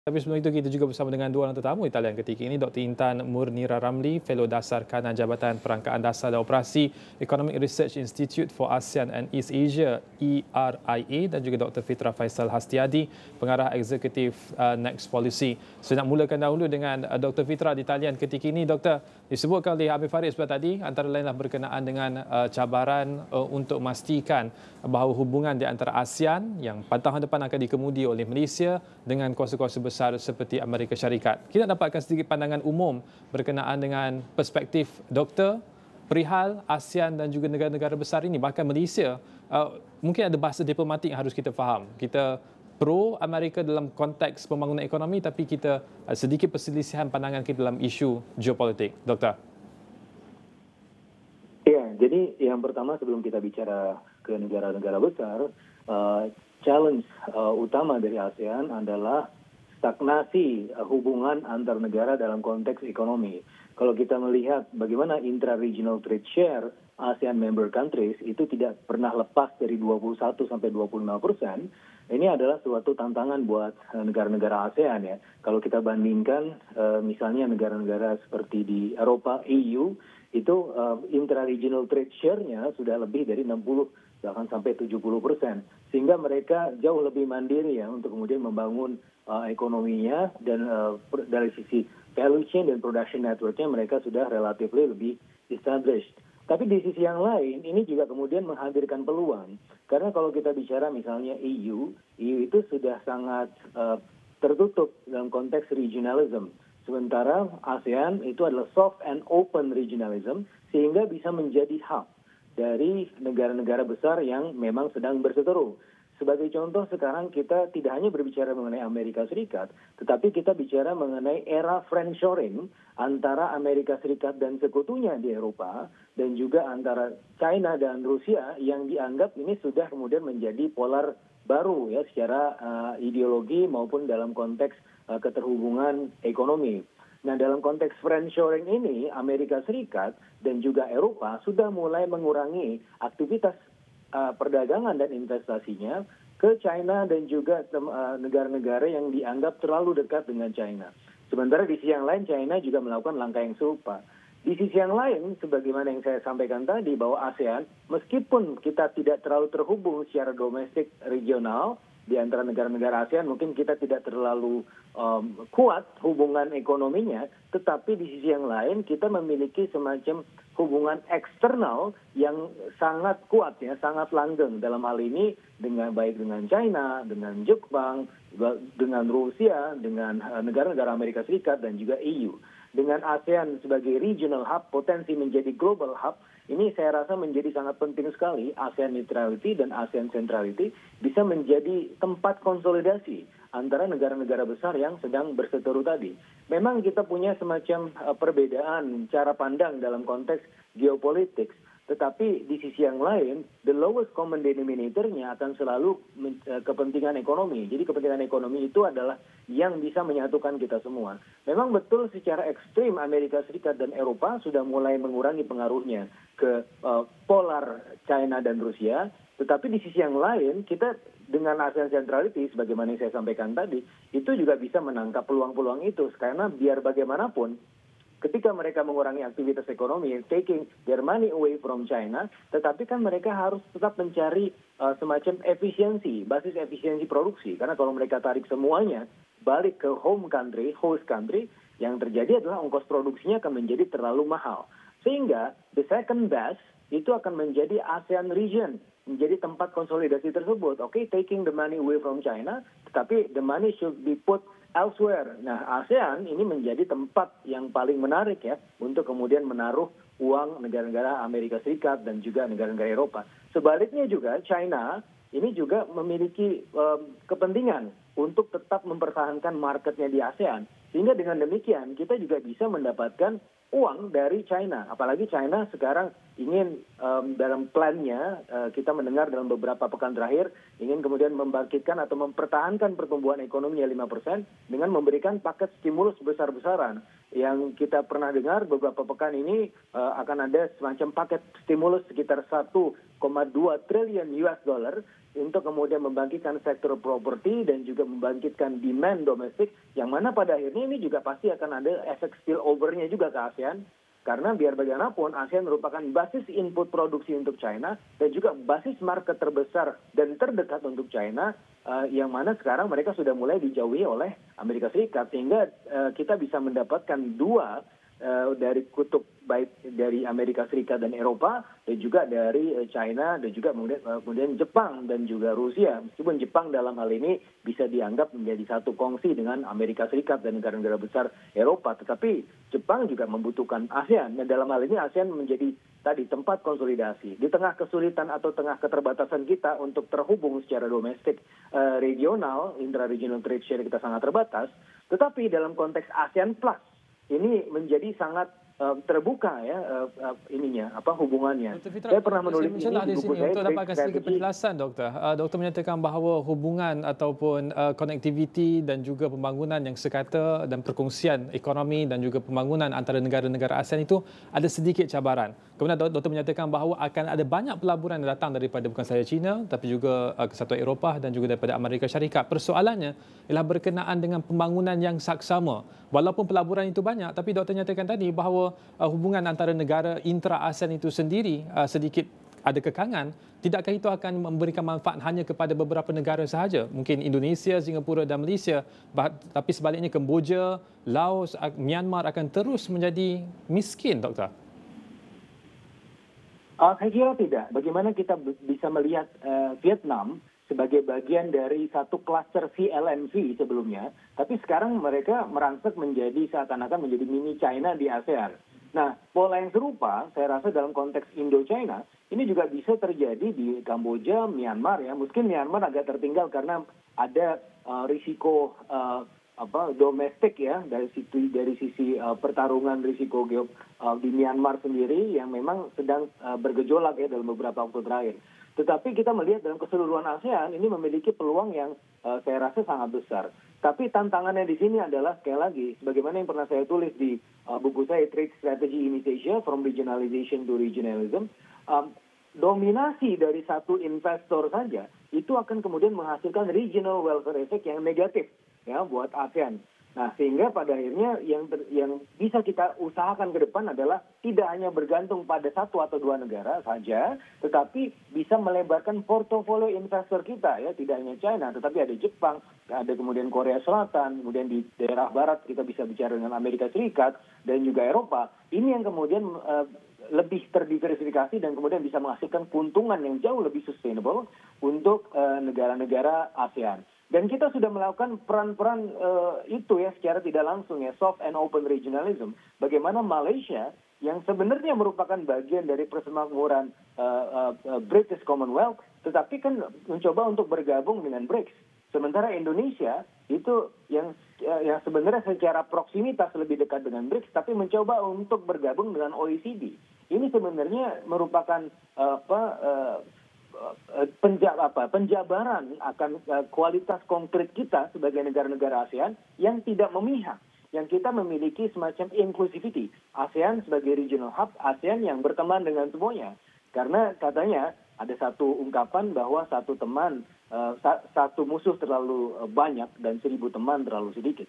Tapi sebelum itu kita juga bersama dengan dua orang tetamu Italian ketika ini, Dr. Intan Murnira Ramli, Fellow Dasar Kanan Jabatan Perangkaan Dasar dan Operasi Economic Research Institute for ASEAN and East Asia (ERIA) dan juga Dr. Fitra Faisal Hastiadi, Pengarah Eksekutif Next Policy. Saya nak mulakan dahulu dengan Dr. Fitra di Italian ketika ini. Doktor, disebutkan oleh Habib Farid sebelah tadi, antara lainlah berkenaan dengan cabaran untuk memastikan bahawa hubungan di antara ASEAN yang pada tahun depan akan dikemudi oleh Malaysia dengan kuasa-kuasa besar seperti Amerika Syarikat. Kita dapatkan sedikit pandangan umum berkenaan dengan perspektif doktor perihal ASEAN dan juga negara-negara besar ini, bahkan Malaysia. Mungkin ada bahasa diplomatik yang harus kita faham. Kita pro Amerika dalam konteks pembangunan ekonomi, tapi kita sedikit perselisihan pandangan kita dalam isu geopolitik. Doktor. Ya, jadi yang pertama sebelum kita bicara ke negara-negara besar, challenge utama dari ASEAN adalah stagnasi hubungan antar negara dalam konteks ekonomi. Kalau kita melihat bagaimana intra-regional trade share ASEAN member countries itu tidak pernah lepas dari 21 sampai 25%, ini adalah suatu tantangan buat negara-negara ASEAN ya. Kalau kita bandingkan misalnya negara-negara seperti di Eropa, EU, itu intra-regional trade share-nya sudah lebih dari 60 bahkan sampai 70%, sehingga mereka jauh lebih mandiri ya untuk kemudian membangun ekonominya, dan dari sisi value chain dan production network-nya mereka sudah relatif lebih established. Tapi di sisi yang lain, ini juga kemudian menghadirkan peluang. Karena kalau kita bicara misalnya EU itu sudah sangat tertutup dalam konteks regionalism. Sementara ASEAN itu adalah soft and open regionalism, sehingga bisa menjadi hub dari negara-negara besar yang memang sedang berseteru. Sebagai contoh, sekarang kita tidak hanya berbicara mengenai Amerika Serikat, tetapi kita bicara mengenai era friendshoring antara Amerika Serikat dan sekutunya di Eropa, dan juga antara China dan Rusia yang dianggap ini sudah kemudian menjadi polar baru ya secara ideologi maupun dalam konteks keterhubungan ekonomi. Nah, dalam konteks friendshoring ini, Amerika Serikat dan juga Eropa sudah mulai mengurangi aktivitas perdagangan dan investasinya ke China dan juga negara-negara yang dianggap terlalu dekat dengan China. Sementara di sisi yang lain, China juga melakukan langkah yang serupa. Di sisi yang lain, sebagaimana yang saya sampaikan tadi, bahwa ASEAN, meskipun kita tidak terlalu terhubung secara domestik regional, di antara negara-negara ASEAN mungkin kita tidak terlalu kuat hubungan ekonominya, tetapi di sisi yang lain kita memiliki semacam hubungan eksternal yang sangat kuat ya, sangat langgeng dalam hal ini baik dengan China, dengan Jepang, dengan Rusia, dengan negara-negara Amerika Serikat dan juga EU. Dengan ASEAN sebagai regional hub, potensi menjadi global hub, ini saya rasa menjadi sangat penting sekali. ASEAN neutrality dan ASEAN centrality bisa menjadi tempat konsolidasi antara negara-negara besar yang sedang berseteru tadi. Memang kita punya semacam perbedaan cara pandang dalam konteks geopolitik, tetapi di sisi yang lain, the lowest common denominator-nya akan selalu kepentingan ekonomi. Jadi kepentingan ekonomi itu adalah yang bisa menyatukan kita semua. Memang betul secara ekstrim Amerika Serikat dan Eropa sudah mulai mengurangi pengaruhnya ke polar China dan Rusia, tetapi di sisi yang lain kita dengan ASEAN Centrality, sebagaimana yang saya sampaikan tadi, itu juga bisa menangkap peluang-peluang itu. Karena biar bagaimanapun, ketika mereka mengurangi aktivitas ekonomi, taking their money away from China, tetapi kan mereka harus tetap mencari semacam efisiensi, basis efisiensi produksi. Karena kalau mereka tarik semuanya balik ke home country, host country, yang terjadi adalah ongkos produksinya akan menjadi terlalu mahal. Sehingga the second best itu akan menjadi ASEAN region, menjadi tempat konsolidasi tersebut. Oke, taking the money away from China, tetapi the money should be put elsewhere. Nah, ASEAN ini menjadi tempat yang paling menarik ya untuk kemudian menaruh uang negara-negara Amerika Serikat dan juga negara-negara Eropa. Sebaliknya juga China ini juga memiliki kepentingan untuk tetap mempertahankan marketnya di ASEAN. Sehingga dengan demikian kita juga bisa mendapatkan uang dari China. Apalagi China sekarang ingin dalam plannya, kita mendengar dalam beberapa pekan terakhir, ingin kemudian membangkitkan atau mempertahankan pertumbuhan ekonominya 5% dengan memberikan paket stimulus besar-besaran. Yang kita pernah dengar beberapa pekan ini akan ada semacam paket stimulus sekitar 1,2 triliun US dollar untuk kemudian membangkitkan sektor properti dan juga membangkitkan demand domestik, yang mana pada akhirnya ini juga pasti akan ada efek spillover-nya juga ke ASEAN. Karena biar bagaimanapun ASEAN merupakan basis input produksi untuk China dan juga basis market terbesar dan terdekat untuk China, yang mana sekarang mereka sudah mulai dijauhi oleh Amerika Serikat, sehingga kita bisa mendapatkan dua dari kutub, baik dari Amerika Serikat dan Eropa, dan juga dari China, dan juga kemudian Jepang dan juga Rusia. Meskipun Jepang dalam hal ini bisa dianggap menjadi satu kongsi dengan Amerika Serikat dan negara-negara besar Eropa, tetapi Jepang juga membutuhkan ASEAN. Dan dalam hal ini ASEAN menjadi tadi tempat konsolidasi. Di tengah kesulitan atau tengah keterbatasan kita untuk terhubung secara domestik regional, intra-regional trade share kita sangat terbatas, tetapi dalam konteks ASEAN Plus, ini menjadi sangat terbuka ya hubungannya. Dr. Fitra, Saya pernah menulis ini di buku saya untuk dapatkan sedikit penjelasan, Doktor. Doktor menyatakan bahawa hubungan ataupun konektiviti dan juga pembangunan yang sekata dan perkongsian ekonomi dan juga pembangunan antara negara-negara ASEAN itu ada sedikit cabaran. Kemudian Doktor menyatakan bahawa akan ada banyak pelaburan yang datang daripada bukan sahaja China tapi juga Kesatuan Eropah dan juga daripada Amerika Syarikat. Persoalannya ialah berkenaan dengan pembangunan yang saksama. Walaupun pelaburan itu banyak, tapi Doktor nyatakan tadi bahawa hubungan antara negara intra-ASEAN itu sendiri sedikit ada kekangan. Tidakkah itu akan memberikan manfaat hanya kepada beberapa negara sahaja? Mungkin Indonesia, Singapura dan Malaysia. Tapi sebaliknya Kemboja, Laos, Myanmar akan terus menjadi miskin, Doktor? Saya kira tidak. Bagaimana kita bisa melihat Vietnam sebagai bagian dari satu klaster VLNV sebelumnya, tapi sekarang mereka merangsek menjadi seakan-akan menjadi mini China di ASEAN. Nah, pola yang serupa saya rasa dalam konteks Indo-China ini juga bisa terjadi di Kamboja, Myanmar ya. Mungkin Myanmar agak tertinggal karena ada risiko domestik ya dari sisi pertarungan risiko di Myanmar sendiri yang memang sedang bergejolak ya dalam beberapa waktu terakhir. Tetapi kita melihat dalam keseluruhan ASEAN ini memiliki peluang yang saya rasa sangat besar. Tapi tantangannya di sini adalah sekali lagi, sebagaimana yang pernah saya tulis di buku saya Trade Strategy in East Asia from Regionalization to Regionalism, dominasi dari satu investor saja itu akan kemudian menghasilkan regional welfare effect yang negatif ya buat ASEAN. Nah, sehingga pada akhirnya yang bisa kita usahakan ke depan adalah tidak hanya bergantung pada satu atau dua negara saja, tetapi bisa melebarkan portofolio investor kita ya, tidak hanya China, tetapi ada Jepang, ada kemudian Korea Selatan, kemudian di daerah barat kita bisa bicara dengan Amerika Serikat dan juga Eropa. Ini yang kemudian lebih terdiversifikasi dan kemudian bisa menghasilkan keuntungan yang jauh lebih sustainable untuk negara-negara ASEAN. Dan kita sudah melakukan peran-peran itu ya secara tidak langsung ya, soft and open regionalism. Bagaimana Malaysia yang sebenarnya merupakan bagian dari persemakmuran British Commonwealth, tetapi kan mencoba untuk bergabung dengan BRICS. Sementara Indonesia itu yang sebenarnya secara proksimitas lebih dekat dengan BRICS, tapi mencoba untuk bergabung dengan OECD. Ini sebenarnya merupakan penjabaran akan kualitas konkret kita sebagai negara-negara ASEAN yang tidak memihak, yang kita memiliki semacam inclusivity. ASEAN sebagai regional hub, ASEAN yang berteman dengan semuanya. Karena katanya ada satu ungkapan bahwa satu musuh terlalu banyak dan 1000 teman terlalu sedikit.